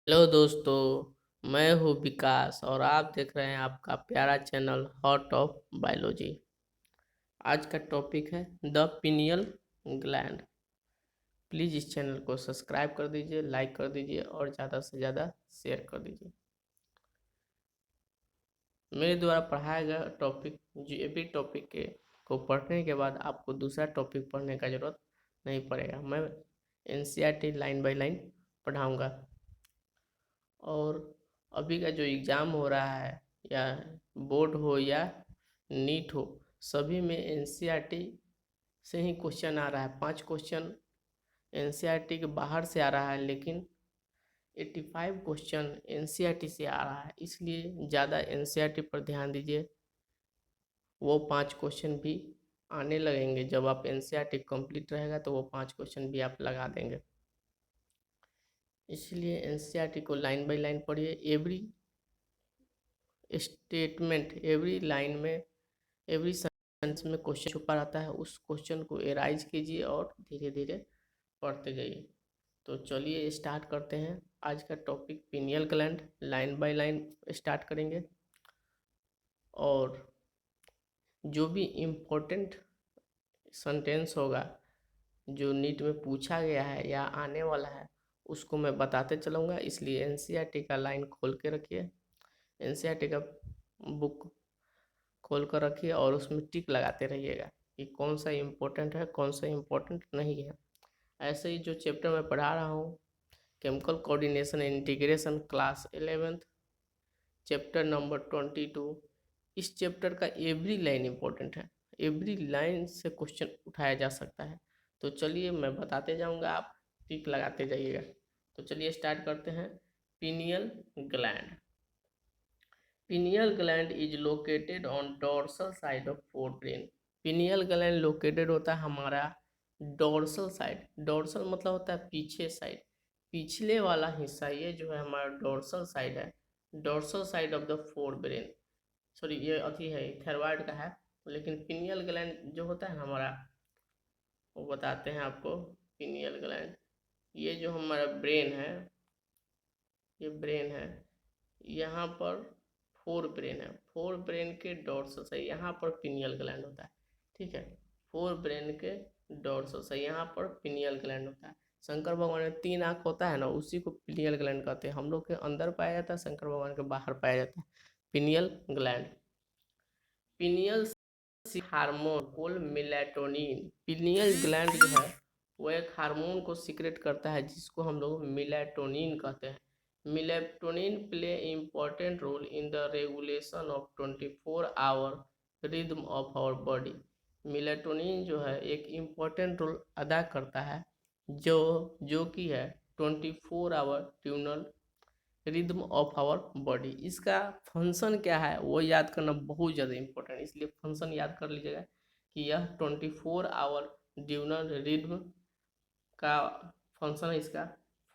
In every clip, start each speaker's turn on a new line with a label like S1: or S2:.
S1: Hello दोस्तों, मैं हूँ विकास और आप देख रहे हैं आपका प्यारा चैनल हॉट ऑफ बायोलॉजी। आज का टॉपिक है द पिनियल ग्लैंड। प्लीज़ इस चैनल को सब्सक्राइब कर दीजिए, लाइक कर दीजिए और ज़्यादा से ज़्यादा शेयर कर दीजिए। मेरे द्वारा पढ़ाया गया टॉपिक जो भी टॉपिक के को पढ़ने के बाद आपको दूसरा टॉपिक पढ़ने का ज़रूरत नहीं पड़ेगा। मैं एनसीईआरटी लाइन बाय लाइन पढ़ाऊँगा। और अभी का जो एग्ज़ाम हो रहा है, या बोर्ड हो या नीट हो, सभी में एनसीईआरटी से ही क्वेश्चन आ रहा है। 5 क्वेश्चन एनसीईआरटी के बाहर से आ रहा है, लेकिन 85 क्वेश्चन एनसीईआरटी से आ रहा है। इसलिए ज़्यादा एनसीईआरटी पर ध्यान दीजिए। वो 5 क्वेश्चन भी आने लगेंगे। जब आप एनसीईआरटी कंप्लीट रहेगा तो वो 5 क्वेश्चन भी आप लगा देंगे। इसलिए एनसीईआरटी को लाइन बाय लाइन पढ़िए। एवरी स्टेटमेंट, एवरी लाइन में, एवरी सेंटेंस में क्वेश्चन छुपा रहता है। उस क्वेश्चन को एराइज कीजिए और धीरे धीरे पढ़ते जाइए। तो चलिए स्टार्ट करते हैं। आज का topic pineal gland, line by line start करेंगे। और जो भी इम्पोर्टेंट सेंटेंस होगा जो नीट में पूछा गया है या आने वाला है, उसको मैं बताते चलूँगा। इसलिए एनसीईआरटी का लाइन खोल के रखिए, एनसीईआरटी का बुक खोल कर रखिए और उसमें टिक लगाते रहिएगा कि कौन सा इम्पोर्टेंट है, कौन सा इम्पोर्टेंट नहीं है। ऐसे ही जो चैप्टर मैं पढ़ा रहा हूँ, chemical coordination and integration, class 11th, chapter number 22, इस चैप्टर का एवरी लाइन इम्पोर्टेंट है। एवरी लाइन से क्वेश्चन उठाया जा सकता है। तो चलिए मैं बताते जाऊँगा, आप टिक लगाते जाइएगा। तो चलिए स्टार्ट करते हैं। Pineal gland. Pineal gland is located on dorsal side of forebrain। Pineal gland located होता है हमारा डोर्सल साइड। डोर्सल मतलब होता है पीछे साइड, पिछले वाला हिस्सा। ये जो है हमारा डोर्सल साइड है, dorsal side of the fore brain. Sorry, ये अथी है, थायराइड का है। लेकिन पिनियल ग्लैंड जो होता है ना हमारा, वो बताते हैं आपको। पिनियल ग्लैंड, ये जो हमारा ब्रेन है, ये ब्रेन है, यहाँ पर फोर ब्रेन है। फोर ब्रेन के डॉर्सल से यहाँ पर पिनियल ग्लैंड होता है। ठीक है, फोर ब्रेन के डॉर्सल से यहाँ पर पिनियल ग्लैंड होता है। शंकर भगवान में 3 आँख होता है ना, उसी को पिनियल ग्लैंड कहते हैं। हम लोग के अंदर पाया जाता है, शंकर भगवान के बाहर पाया जाता है पिनियल ग्लैंड। पिनियल हार्मोन कोल मेलाटोनिन। पिनियल ग्लैंड जो है वो एक हार्मोन को सीक्रेट करता है जिसको हम लोग मेलाटोनिन कहते हैं। Melatonin play important role in the regulation of 24 hour rhythm of our body. Melatonin जो है एक इम्पोर्टेंट रोल अदा करता है, जो कि है 24 hour diurnal rhythm of our body. इसका फंक्शन क्या है वो याद करना बहुत ज़्यादा इंपॉर्टेंट है। इसलिए फंक्शन याद कर लीजिएगा कि यह 24 आवर ड्यूनल रिदम का फंक्शन है इसका।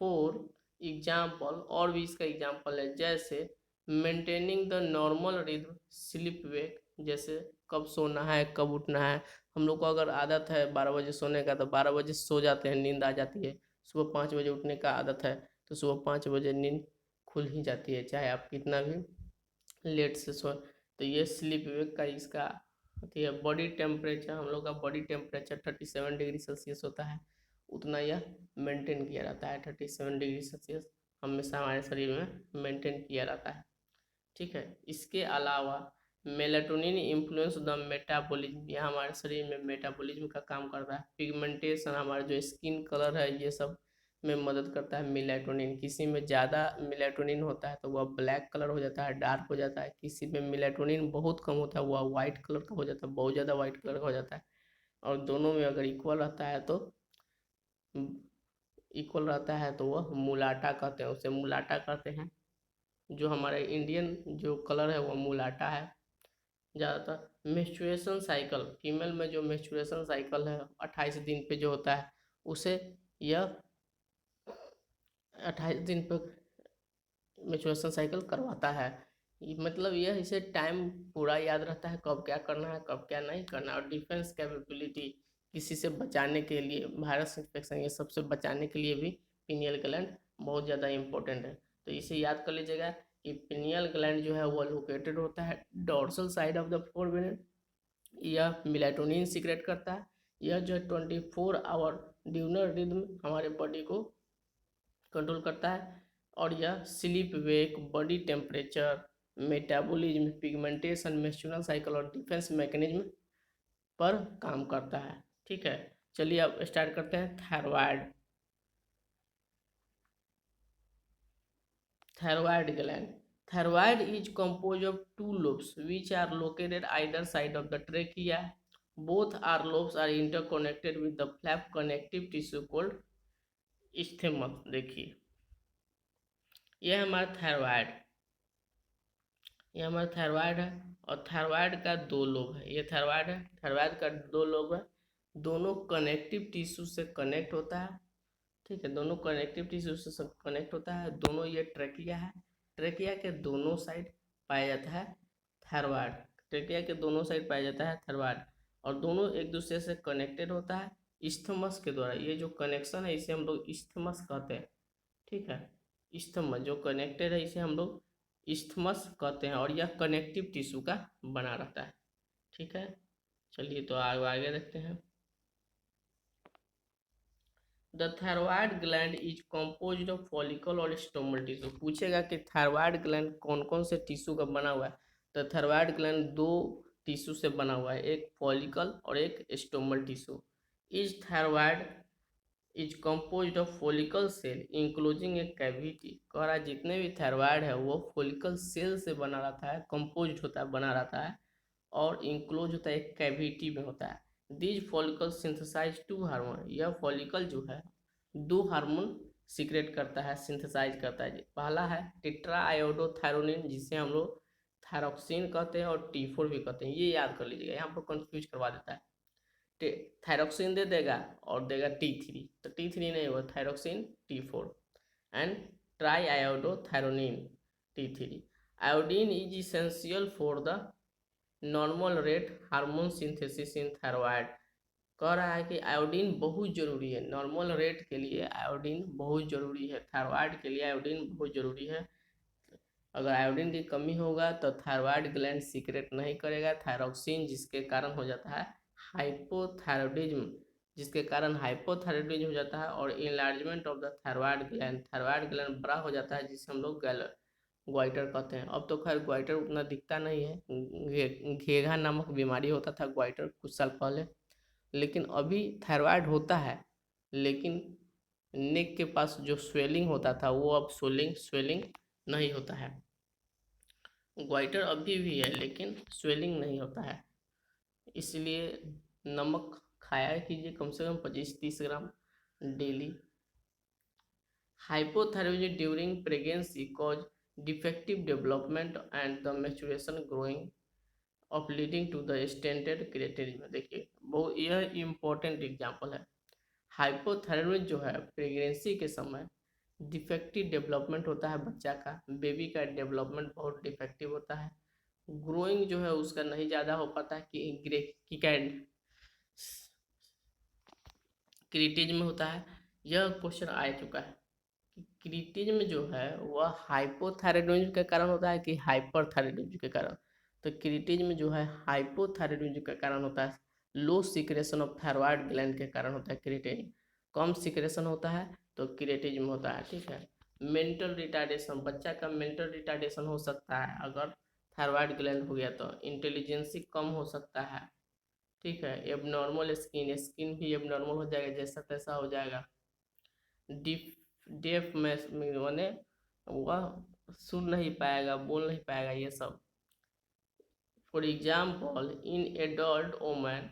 S1: फॉर एग्जाम्पल, और भी इसका एग्जाम्पल है, जैसे maintaining the normal rhythm, sleep wake, जैसे कब सोना है कब उठना है। हम लोग को अगर आदत है 12 बजे सोने का तो 12 बजे सो जाते हैं, नींद आ जाती है। सुबह 5 बजे उठने का आदत है तो सुबह 5 बजे नींद खुल ही जाती है, चाहे आप कितना भी लेट से सो। तो ये स्लीप वेक का इसका होती है। बॉडी टेम्परेचर, हम लोग का बॉडी टेम्परेचर 37 डिग्री सेल्सियस होता है, उतना यह मेंटेन किया रहता है। 37 डिग्री सेल्सियस हमेशा हमारे शरीर में मेंटेन किया रहता है। ठीक है, इसके अलावा मेलाटोनिन इन्फ्लुएंस द मेटाबॉलिज्म, यह हमारे शरीर में मेटाबॉलिज्म का काम करता है। पिगमेंटेशन, हमारा जो स्किन कलर है, ये सब में मदद करता है मेलाटोनिन। किसी में ज़्यादा मेलाटोनिन होता है तो वह ब्लैक कलर हो जाता है, डार्क हो जाता है। किसी में मेलाटोनिन बहुत कम होता है, वह वाइट कलर का हो जाता है, बहुत ज़्यादा वाइट कलर का हो जाता है। और दोनों में अगर इक्वल रहता है तो वह मुलाटा कहते हैं, उसे मुलाटा कहते हैं। जो हमारे इंडियन जो कलर है वो मुलाटा है ज़्यादातर। मेंस्ट्रुएशन साइकिल, फीमेल में जो मेंस्ट्रुएशन साइकिल है 28 दिन पे जो होता है, उसे यह 28 दिन पे मेंस्ट्रुएशन साइकिल करवाता है। मतलब यह इसे टाइम पूरा याद रहता है, कब क्या करना है कब क्या नहीं करना है। और डिफेंस कैपेबिलिटी, किसी से बचाने के लिए, वायरस इन्फेक्शन ये सबसे बचाने के लिए भी पिनियल ग्लैंड बहुत ज़्यादा इम्पोर्टेंट है। तो इसे याद कर लीजिएगा कि पिनियल ग्लैंड जो है वो लोकेटेड होता है dorsal side of the forebrain. यह मेलाटोनिन सीक्रेट करता है। यह जो 24 आवर ड्यूनर रिदम हमारे बॉडी को कंट्रोल करता है। और यह sleep wake body temperature metabolism pigmentation menstrual cycle और डिफेंस मैकेनिज्म पर काम करता है। ठीक है, चलिए अब स्टार्ट करते हैं। Thyroid. Thyroid gland. Thyroid is composed of two lobes which are located either side of the trachea. Both are lobes are interconnected with the flap connective tissue called isthmus। देखिए यह हमारा थायराइड, यह हमारा thyroid है और thyroid का दो lobe है। ये थायराइड है, थायराइड का दो लोब है, दोनों कनेक्टिव टिश्यू से कनेक्ट होता है। ठीक है, दोनों कनेक्टिव टिश्यू से कनेक्ट होता है। दोनों ये ट्रेकिया है, ट्रेकिया के दोनों साइड पाया जाता है थायराइड। ट्रेकिया के दोनों साइड पाया जाता है थायराइड और दोनों एक दूसरे से कनेक्टेड होता है इस्थमस के द्वारा। ये जो कनेक्शन है इसे हम लोग इस्थमस कहते हैं। ठीक है, इस्थमस जो कनेक्टेड है इसे हम लोग इस्थमस कहते हैं और यह कनेक्टिव टिश्यू का बना रहता है। ठीक है, चलिए तो आगे देखते हैं। The thyroid gland is composed of follicle और स्टोमल टिश्यू। पूछेगा कि थायराइड ग्लैंड कौन कौन से टिश्यू का बना हुआ है, तो थायराइड ग्लैंड दो टिश्यू से बना हुआ है, एक फॉलिकल और एक stromal tissue. Is thyroid is composed of follicle cell enclosing a cavity. कह रहा है जितने भी थायराइड है वो फॉलिकल सेल से बना रहता है, कंपोज होता है, बना रहता है और इंक्लोज होता है एक कैविटी में होता है। These follicle synthesize two hormone. यह फॉलिकल जो है दो हार्मोन सीक्रेट करता है, सिंथेसाइज करता है। पहला है टेट्रा आयोडोथायरोनिन जिसे हम लोग थायरोक्सिन कहते हैं और T4 भी कहते हैं। ये याद कर लीजिएगा, यहाँ पर कंफ्यूज करवा देता है। थायरोक्सिन दे देगा और देगा T3, तो T3 नहीं होगा, thyroxine T4 and try iodothyronine T3। Iodine is essential for the normal rate hormone synthesis in thyroid. कह रहा है कि आयोडीन बहुत जरूरी है, नॉर्मल रेट के लिए आयोडीन बहुत जरूरी है, थायराइड के लिए आयोडीन बहुत जरूरी है। अगर आयोडीन की कमी होगा तो थायराइड ग्लैंड सीक्रेट नहीं करेगा थायरोक्सिन, जिसके कारण हो जाता है हाइपोथायरॉयडिज्म, जिसके कारण हाइपोथायरॉयडिज्म हो जाता है और enlargement of the thyroid gland, thyroid gland बड़ा हो जाता है जिसे हम लोग ग्वाइटर कहते हैं। अब तो खैर ग्वाइटर उतना दिखता नहीं है, घेघा नामक बीमारी होता था ग्वाइटर कुछ साल पहले, लेकिन अभी थायराइड होता है लेकिन नेक के पास जो स्वेलिंग होता था वो अब स्वेलिंग नहीं होता है। ग्वाइटर अभी भी है लेकिन स्वेलिंग नहीं होता है, इसलिए नमक खाया कीजिए कम से कम 25-30 gram daily. Hypothyroidism during pregnancy cause defective development and the maturation growing of leading to the stunted creatinine. देखिए बहुत यह इम्पोर्टेंट एग्जाम्पल है। हाइपोथायरॉयडिज्म जो है प्रेगनेंसी के समय डिफेक्टिव डेवलपमेंट होता है बच्चा का, बेबी का डेवलपमेंट बहुत डिफेक्टिव होता है, ग्रोइंग जो है उसका नहीं ज़्यादा हो पाता है कि क्रिटिज्म होता है। यह क्वेश्चन आ चुका है कि क्रिटिज्म जो है वह हाइपोथायरॉयडिज्म के कारण होता है कि हाइपरथायरॉयडिज्म के कारण। तो क्रिटिज्म जो है हाइपोथायरॉयडिज्म के कारण होता है, लो सिक्रेशन ऑफ थायराइड ग्लैंड के कारण होता है क्रिटिज्म, कम सिक्रेशन होता है तो क्रिटिज्म होता है। ठीक है, मेंटल रिटार्डेशन, बच्चा का मेंटल रिटार्डेशन हो सकता है अगर थायराइड ग्लैंड हो गया तो, इंटेलिजेंसी कम हो सकता है। ठीक है, एबनॉर्मल स्किन, स्किन भी एबनॉर्मल हो जाएगा, जैसा तैसा हो जाएगा। डेफ में माने वह सुन नहीं पाएगा, बोल नहीं पाएगा, ये सब। For example in adult women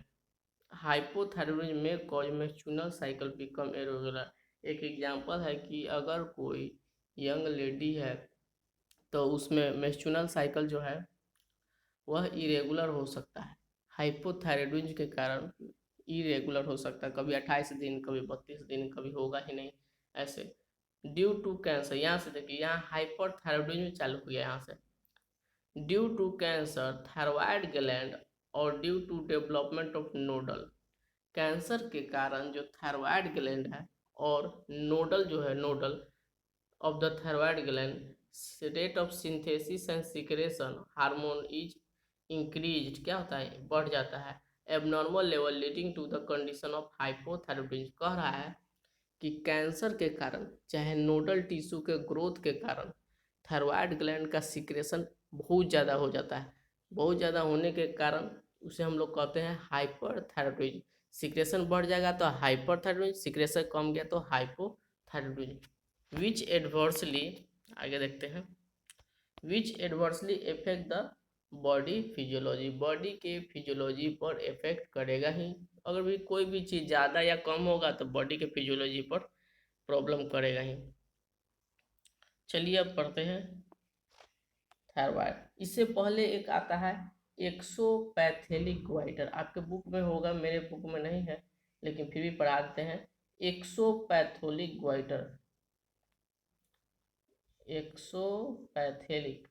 S1: hypothyroidism में cause menstrual cycle become irregular. एक एग्जाम्पल है कि अगर कोई यंग लेडी है तो उसमें मेंस्ट्रुअल साइकिल जो है वह इरेगुलर हो सकता है, हाइपोथायरॉयडिज्म के कारण इरेगुलर हो सकता है, कभी 28 दिन, कभी 32 दिन, कभी होगा ही नहीं ऐसे। ड्यू टू कैंसर, यहाँ से देखिए यहाँ हाइपरथायरॉयडिज्म चालू हो गया, यहाँ से due to cancer thyroid gland और due to development of nodal. Cancer के कारण जो थायराइड ग्लैंड है और नोडल जो है, nodal of the thyroid gland, rate of synthesis and secretion hormone is increased, क्या होता है, बढ़ जाता है, abnormal level leading to the condition of hypothyroidism। कह रहा है कि कैंसर के कारण चाहे नोडल टिश्यू के ग्रोथ के कारण थायराइड ग्लैंड का सिक्रेशन बहुत ज़्यादा हो जाता है। बहुत ज़्यादा होने के कारण उसे हम लोग कहते हैं हाइपरथायरॉइडिज्म। सिक्रेशन बढ़ जाएगा तो हाइपरथायरॉइडिज्म, सिक्रेशन कम गया तो हाइपोथायरॉइडिज्म। विच एडवर्सली, आगे देखते हैं, which adversely effect the body physiology, body के फिजियोलॉजी पर इफेक्ट करेगा ही। अगर भी कोई भी चीज़ ज़्यादा या कम होगा तो बॉडी के फिजियोलॉजी पर प्रॉब्लम करेगा ही। चलिए अब पढ़ते हैं थायराइड। इससे पहले एक आता है एक्सोपैथेलिक ग्वाइटर, आपके बुक में होगा, मेरे बुक में नहीं है, लेकिन फिर भी पढ़ा देते हैं। एक्सोपैथोलिक ग्वाइटर, एक्सोपैथेलिक,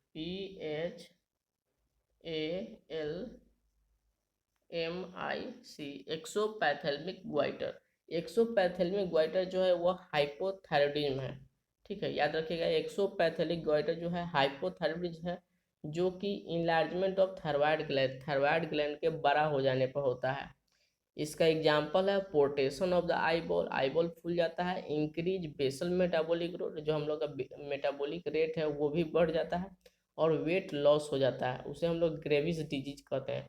S1: PHALMIC, एक्सोपैथेलमिक ग्वाइटर। एक्सोपैथेलमिक ग्वाइटर जो है वह हाइपोथायरॉइडिज्म है, ठीक है, याद रखिएगा। एक्सोपैथेलिक ग्वाइटर जो है हाइपोथायरॉइडिज्म है, जो कि इनलार्जमेंट ऑफ थायराइड ग्लैंड के बड़ा हो जाने पर होता है। इसका एग्जाम्पल है पोर्टेशन ऑफ द आईबॉल फूल जाता है, इंक्रीज बेसल मेटाबॉलिक रेट, जो हम लोग का मेटाबॉलिक रेट है वो भी बढ़ जाता है, और वेट लॉस हो जाता है, उसे हम लोग ग्रेविस डिजीज कहते हैं।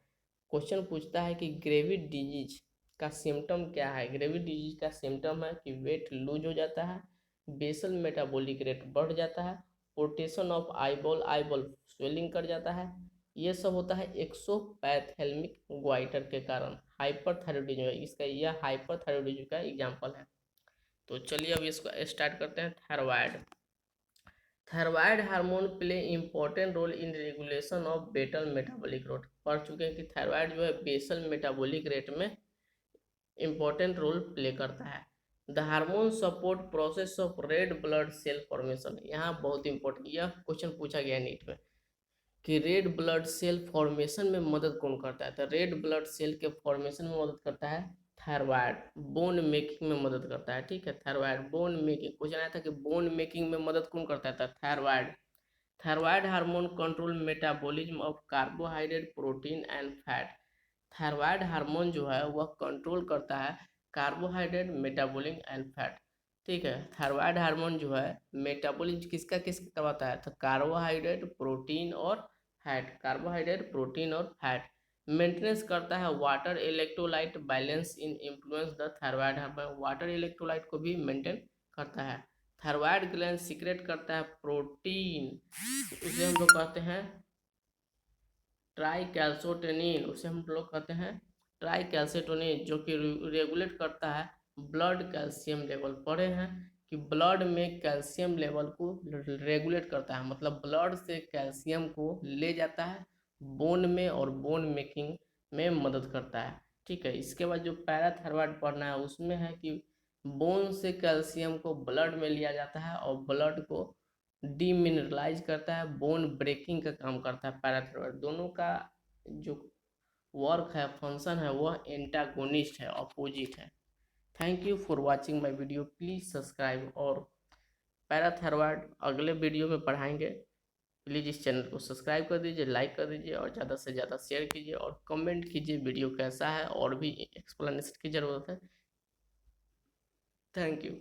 S1: क्वेश्चन पूछता है कि ग्रेविस डिजीज का सिम्टम क्या है। ग्रेविस डिजीज का सिम्टम है कि वेट लूज हो जाता है, बेसल मेटाबॉलिक रेट बढ़ जाता है, पोर्टेशन ऑफ आईबॉल स्वेलिंग कर जाता है। ये सब होता है एक्सोपैथेलमिक ग्वाइटर के कारण। हाइपरथायरॉइडिज्म है इसका, यह हाइपरथायरॉइडिज्म का एग्जाम्पल है। तो चलिए अब इसको स्टार्ट करते हैं। Thyroid hormone play important role in regulation of basal metabolic rate. पढ़ चुके हैं कि थायराइड जो है बेसल मेटाबॉलिक रेट में इंपॉर्टेंट रोल प्ले करता है। The hormone support process of red blood cell formation, यहाँ बहुत इंपॉर्टेंट, यह क्वेश्चन पूछा गया नीट में कि रेड ब्लड सेल फॉर्मेशन में मदद कौन करता है। तो रेड ब्लड सेल के फॉर्मेशन में मदद करता है थायराइड, बोन मेकिंग में मदद करता है, ठीक है। थायराइड बोन मेकिंग, क्वेश्चन आया था कि बोन मेकिंग में मदद कौन करता है, thyroid. Thyroid hormone control metabolism of carbohydrate, protein and fat. Thyroid hormone जो है वह कंट्रोल करता है कार्बोहाइड्रेट, मेटाबॉलिज्म एंड फैट, ठीक है। थायराइड हार्मोन जो है मेटाबॉलिज्म किसका करवाता है, तो कार्बोहाइड्रेट, प्रोटीन और फैट, कार्बोहाइड्रेट, प्रोटीन और फैट। मेंटेनेंस करता है water electrolyte balance in influence the thyroid hormone, water electrolyte को भी मेंटेन करता है। थायराइड ग्लैंड सीक्रेट करता है प्रोटीन, उसे हम लोग कहते हैं ट्राइकैल्सिटोनिन, उसे हम लोग कहते हैं ट्राइकैल्सिटोनिन, जो कि रेगुलेट करता है ब्लड कैल्शियम लेवल। पढ़े हैं कि ब्लड में कैल्शियम लेवल को रेगुलेट करता है, मतलब ब्लड से कैल्शियम को ले जाता है बोन में और बोन मेकिंग में मदद करता है, ठीक है। इसके बाद जो पैराथायराइड पढ़ना है उसमें है कि बोन से कैल्शियम को ब्लड में लिया जाता है और ब्लड को डीमिनरलाइज करता है, बोन ब्रेकिंग का काम करता है पैराथायराइड। दोनों का जो वर्क है, फंक्शन है, वह एंटागोनिस्ट है, अपोजिट है। Thank you for watching my video, please subscribe. और पैराथायराइड अगले वीडियो में पढ़ाएंगे, प्लीज़ इस चैनल को सब्सक्राइब कर दीजिए, लाइक कर दीजिए और ज़्यादा से ज़्यादा शेयर कीजिए और कमेंट कीजिए वीडियो कैसा है और भी एक्सप्लेनेशन की ज़रूरत है। Thank you.